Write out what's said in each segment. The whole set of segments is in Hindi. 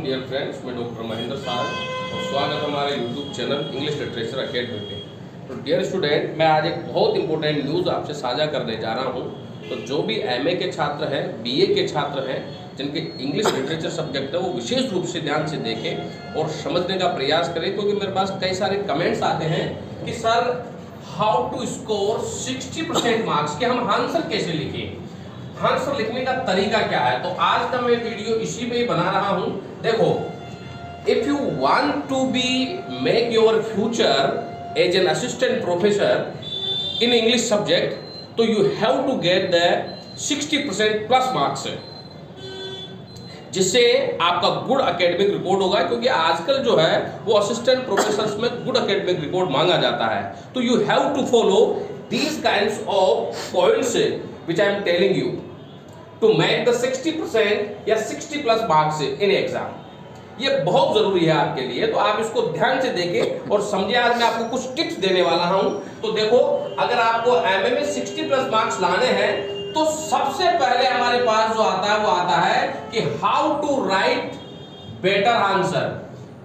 डियर फ्रेंड्स, मैं डॉक्टर महेंद्र साहब और स्वागत हमारे YouTube channel English literature academy पे। तो डियर स्टूडेंट, मैं आज एक बहुत इंपॉर्टेंट न्यूज़ आपसे साझा करने जा रहा हूँ। तो जो भी एमए के छात्र हैं, बीए के छात्र हैं, जिनके इंग्लिश लिटरेचर सब्जेक्ट है, वो विशेष रूप से ध्यान से देखें और समझने का प्रयास करें, क्योंकि मेरे पास कई सारे कमेंट्स आते हैं कि sir how to score 60% marks, कि हम आंसर कैसे लिखें, आंसर लिखने का तरीका क्या है। तो आज का मैं वीडियो इसी पे ही बना रहा हूं। देखो, if you want to be make your future as an assistant professor in English subject, तो you have to get the 60% plus marks, जिससे आपका गुड एकेडमिक रिकॉर्ड होगा। क्योंकि आजकल जो है वो असिस्टेंट प्रोफेसर में गुड एकेडमिक रिकॉर्ड मांगा जाता है। तो you have to follow these kinds of points which I am telling you to make the 60% या 60 प्लस मार्क्स इन एग्जाम। ये बहुत जरूरी है आपके लिए, तो आप इसको ध्यान से देखें और समझिए। आज मैं आपको कुछ टिप्स देने वाला हूं। तो देखो, अगर आपको एमए में 60 प्लस मार्क्स लाने हैं, तो सबसे पहले हमारे पास जो आता है वो आता है कि how to write better answer,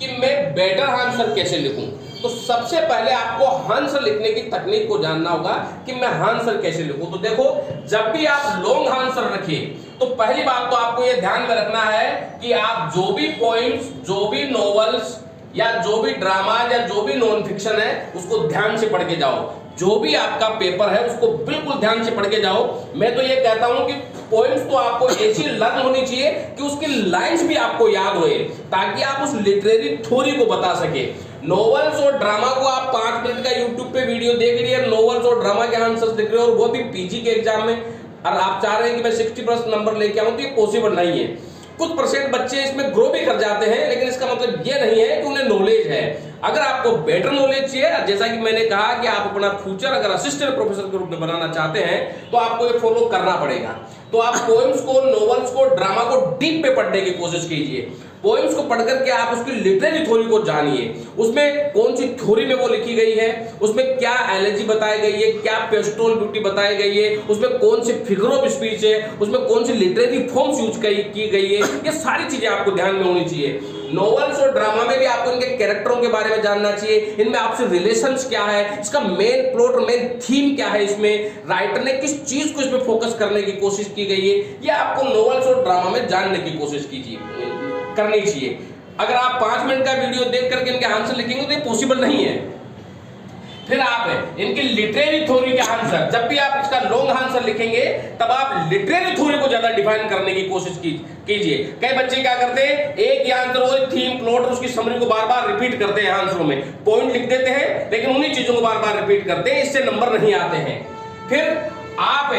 कि मैं बेटर आंसर कैसे लिखूं। तो सबसे पहले आपको आंसर लिखने की तकनीक को जानना होगा कि मैं आंसर कैसे लिखूं। तो देखो, जब भी आप लॉन्ग आंसर रखें, तो पहली बात तो आपको यह ध्यान में रखना है कि आप जो भी पॉइंट्स, जो भी नॉवेल्स या जो भी ड्रामा या जो भी नॉन फिक्शन है, उसको ध्यान से पढ़ के जाओ। जो भी आपका पेपर है उसको बिल्कुल ध्यान से पढ़ के जाओ। मैं तो ये कहता हूं कि पॉइंट्स तो आपको ऐसी लर्न होनी चाहिए कि उसकी लाइंस भी आपको याद होए, ताकि आप उस लिटरेरी थ्योरी को बता सके। नॉवेल्स और ड्रामा को आप 5 मिनट का यूट्यूब पे वीडियो देख लिए, नॉवेल्स और ड्रामा के आंसर्स लिख रहे हो, और वो भी पीजी के एग्जाम में, और आप चाह रहे हैं कि मैं 60+ नंबर लेके आऊं, तो ये पॉसिबल नहीं है। कुछ परसेंट बच्चे इसमें ग्रो भी कर जाते हैं, लेकिन इसका मतलब ये नहीं है कि उन्हें नॉलेज है। अगर आपको बेटर नॉलेज चाहिए, जैसा कि मैंने कहा कि आप अपना फ्यूचर अगर असिस्टेंट प्रोफेसर के रूप में बनाना चाहते हैं, तो आपको ये फॉलो करना पड़ेगा। तो आप पोएम्स को, नॉवेल्स को, ड्रामा को डीप पे पढ़ने की कोशिश कीजिए। पोएम्स को पढ़ करके आप उसकी लिटरेरी थ्योरी को जानिए, उसमें कौन सी थ्योरी में वो लिखी गई है, उसमें क्या एलर्जी बताई गई है, क्या पेस्टोरल ब्यूटी बताई गई है, उसमें कौन सी फिगर ऑफ स्पीच है, उसमें कौन सी लिटरेरी फॉर्म्स यूज की गई है। ये सारी चीजें आपको ध्यान में होनी चाहिए। नॉवेल्स और ड्रामा में भी आपको इनके कैरेक्टरों के बारे में जानना चाहिए, इनमें आपसे रिलेशंस क्या है, इसका मेन प्लॉट और मेन थीम क्या है, इसमें राइटर ने किस चीज को इसमें फोकस करने की कोशिश की गई है, ये आपको नॉवेल्स और ड्रामा में जानने की कोशिश करनी चाहिए। अगर आप 5 मिनट का वीडियो देख करके इनके आंसर लिखेंगे तो ये पॉसिबल नहीं है। फिर आप इनकी लिटरेरी थ्योरी के आंसर, जब भी आप इसका लॉन्ग आंसर लिखेंगे, तब आप लिटरेरी थ्योरी को ज्यादा डिफाइन करने की कोशिश कीजिए। कई बच्चे क्या करते हैं, एक ही आंसर, वो थीम, प्लॉट और उसकी समरी को बार बार रिपीट करते हैं आंसरों में, पॉइंट लिख देते हैं, लेकिन उन्हीं चीजों को बार बार रिपीट करते हैं, इससे नंबर नहीं आते हैं। फिर आप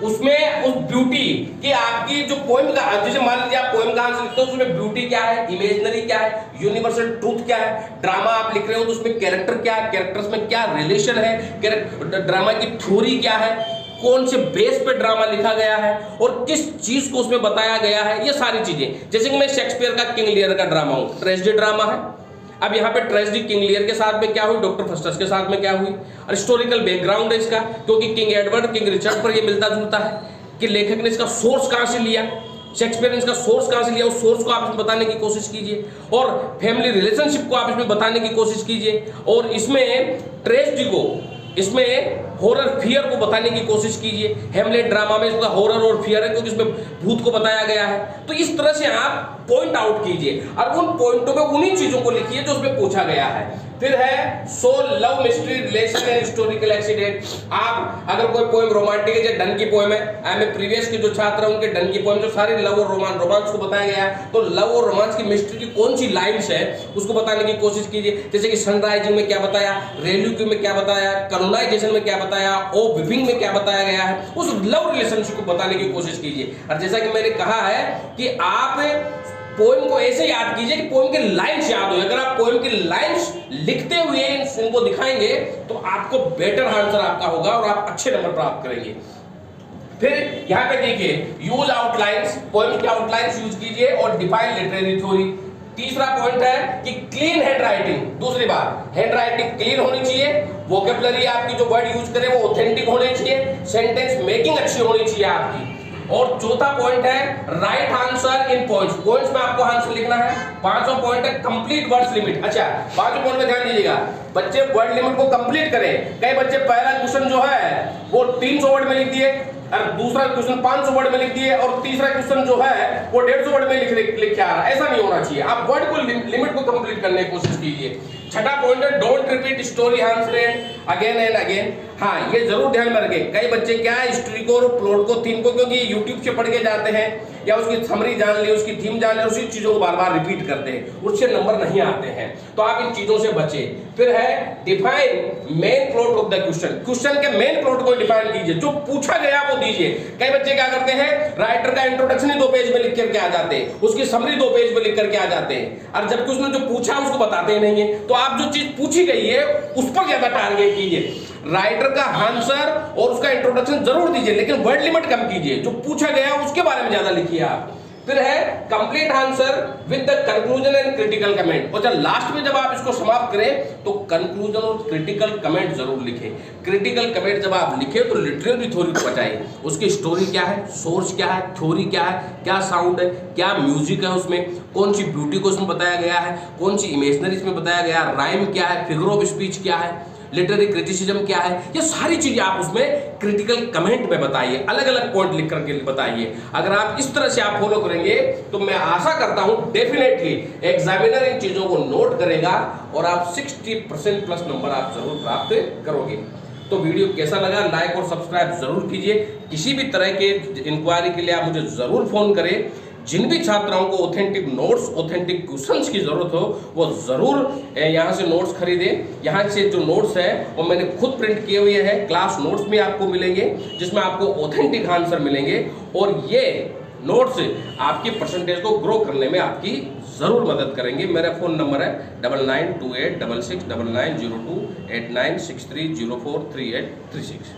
उसमें उस ब्यूटी की, आपकी जो पोएम का, जैसे मान लीजिए आप पोएम का आंसर लिखते हो, उसमें ब्यूटी क्या है, इमेजिनरी क्या है, यूनिवर्सल ट्रूथ क्या है। ड्रामा आप लिख रहे हो तो उसमें कैरेक्टर क्या है, कैरेक्टर्स में क्या रिलेशन है, ड्रामा की थ्योरी क्या है, कौन से बेस पे ड्रामा लिखा गया है और किस चीज को उसमें बताया गया है, ये सारी चीजें। जैसे कि मैं शेक्सपियर का किंग लियर का ड्रामा हूं, ट्रेजेडी ड्रामा है। अब यहाँ पे ट्रेजेडी किंग लियर के साथ में क्या हुई, डॉक्टर फस्टस के साथ में क्या हुई, और हिस्टोरिकल बैकग्राउंड है इसका, क्योंकि किंग एडवर्ड, किंग रिचर्ड पर ये मिलता जुलता है कि लेखक ने इसका सोर्स कहां से लिया, शेक्सपियर ने इसका सोर्स कहां से लिया, उस सोर्स को आप इसमें बताने की कोशिश कीजिए, और फैमिली रिलेशनशिप को आप इसमें बताने की कोशिश कीजिए, और इसमें ट्रेजेडी को, इसमें हॉरर फियर को बताने की कोशिश कीजिए। हेमलेट ड्रामा में इसका हॉरर और फियर है, क्योंकि इसमें भूत को बताया गया है। तो इस तरह से आप पॉइंट आउट कीजिए और उन पॉइंटों पे उन्हीं चीजों को लिखिए जो उसमें पूछा गया है। फिर है so love, mystery, relation and historical accident. आप अगर कोई पोएम रोमांटिक है, जैसे डन की पोएम है, एमए प्रीवियस के जो छात्र हैं उनके डन की पोएम जो सारी लव और रोमांस को बताया गया है, तो लव और रोमांस की मिस्ट्री की कौन सी लाइन्स है उसको बताने की कोशिश कीजिए। जैसे कि सनराइजिंग में क्या बताया, रेल्यू में क्या बताया, कॉलोनाइजेशन में क्या बताया, ओ विपिंग में क्या बताया गया है, उस लव रिलेशनशिप को बताने की कोशिश कीजिए। और जैसा कि मैंने कहा है कि आप पोएम को ऐसे याद कीजिए कि पोएम के लाइन्स याद हो। अगर आप पोएम की लाइन्स लिखते हुए इनको दिखाएंगे तो आपको बेटर आंसर आपका होगा और आप अच्छे नंबर प्राप्त करेंगे। फिर यहाँ पे देखिए, यूज आउटलाइंस, पोएम की आउटलाइंस यूज कीजिए और डिफाइन लिटरेरी थ्योरी। तीसरा पॉइंट है कि क्लीन हैंड राइटिंग। दूसरी बात, हैंड राइटिंग क्लीन होनी चाहिए, वोकैबुलरी आपकी जो वर्ड यूज करें वो ऑथेंटिक होने चाहिए, सेंटेंस मेकिंग अच्छी होनी चाहिए आपकी। और चौथा पॉइंट है right answer in points. Points में आपको आंसर लिखना है। पांचवा पॉइंट है कंप्लीट वर्ड्स लिमिट। अच्छा, पांचवें पॉइंट में ध्यान दीजिएगा, बच्चे वर्ड लिमिट को कंप्लीट करें। कई बच्चे पहला क्वेश्चन जो है वो 300 वर्ड में लिख दिए, और दूसरा क्वेश्चन 500 वर्ड में लिख दिए, और तीसरा क्वेश्चन जो है वो 150 वर्ड में लिख के आ रहा है। ऐसा नहीं होना चाहिए। आप वर्ड को लिमिट को कंप्लीट करने की कोशिश कीजिए। छठा पॉइंट है don't repeat story answer again and again. हाँ, ये जरूर ध्यान में रखें। कई बच्चे क्या है स्टोरी को और प्लॉट को, थीम को, क्योंकि यूट्यूब से पढ़ के जाते हैं या उसकी समरी जान ले, उसकी थीम जान ले, उसी चीजों को बार बार रिपीट करते हैं, उससे नंबर नहीं आते हैं। तो आप इन चीजों से बचें। फिर है define main plot of the question. Question के मेन प्लॉट को डिफाइन कीजिए, जो पूछा गया वो दीजिए। कई बच्चे क्या करते हैं, राइटर का इंट्रोडक्शन ही 2 पेज में लिख करके आ जाते हैं, उसकी समरी 2 पेज में लिख करके आ जाते हैं, और जबकि उसने जो पूछा उसको बताते ही नहीं है। तो आप जो चीज पूछी गई है उस पर ज्यादा टारगेट कीजिए। राइटर का आंसर और उसका इंट्रोडक्शन जरूर दीजिए, लेकिन वर्ड लिमिट कम कीजिए। जो पूछा गया उसके बारे में ज्यादा लिखिए आप। फिर है complete answer with the conclusion and critical comment. और जब लास्ट में जब आप इसको समाप्त करें तो कंक्लूजन और क्रिटिकल कमेंट जरूर लिखें। क्रिटिकल कमेंट जब आप लिखें तो लिटरेरी थ्योरी को बचाइए। उसकी स्टोरी क्या है, सोर्स क्या है, थ्योरी क्या है, क्या साउंड है, क्या म्यूजिक है, उसमें कौन सी ब्यूटी को उसमें बताया गया है, कौन सी इमेजनरी इसमें बताया गया है, राइम क्या है, फिगर ऑफ स्पीच क्या है, लिटरेरी क्रिटिसिज्म क्या है, ये सारी चीजें आप उसमें क्रिटिकल कमेंट में बताइए। अलग अलग पॉइंट लिख करके बताइए। अगर आप इस तरह से आप फॉलो करेंगे तो मैं आशा करता हूं डेफिनेटली एग्जामिनर इन चीजों को नोट करेगा और आप 60% प्लस नंबर आप जरूर प्राप्त करोगे। तो वीडियो कैसा लगा, लाइक और सब्सक्राइब जरूर कीजिए। किसी भी तरह के इंक्वायरी के लिए आप मुझे जरूर फोन करें। जिन भी छात्राओं को ऑथेंटिक नोट्स, ऑथेंटिक क्वेश्चंस की जरूरत हो वो जरूर यहाँ से नोट्स खरीदें। यहाँ से जो नोट्स है वो मैंने खुद प्रिंट किए हुए हैं। क्लास नोट्स भी आपको मिलेंगे जिसमें आपको ऑथेंटिक आंसर मिलेंगे, और ये नोट्स आपकी परसेंटेज को ग्रो करने में आपकी जरूर मदद करेंगे। मेरा फोन नंबर है 9928669902 8963043836।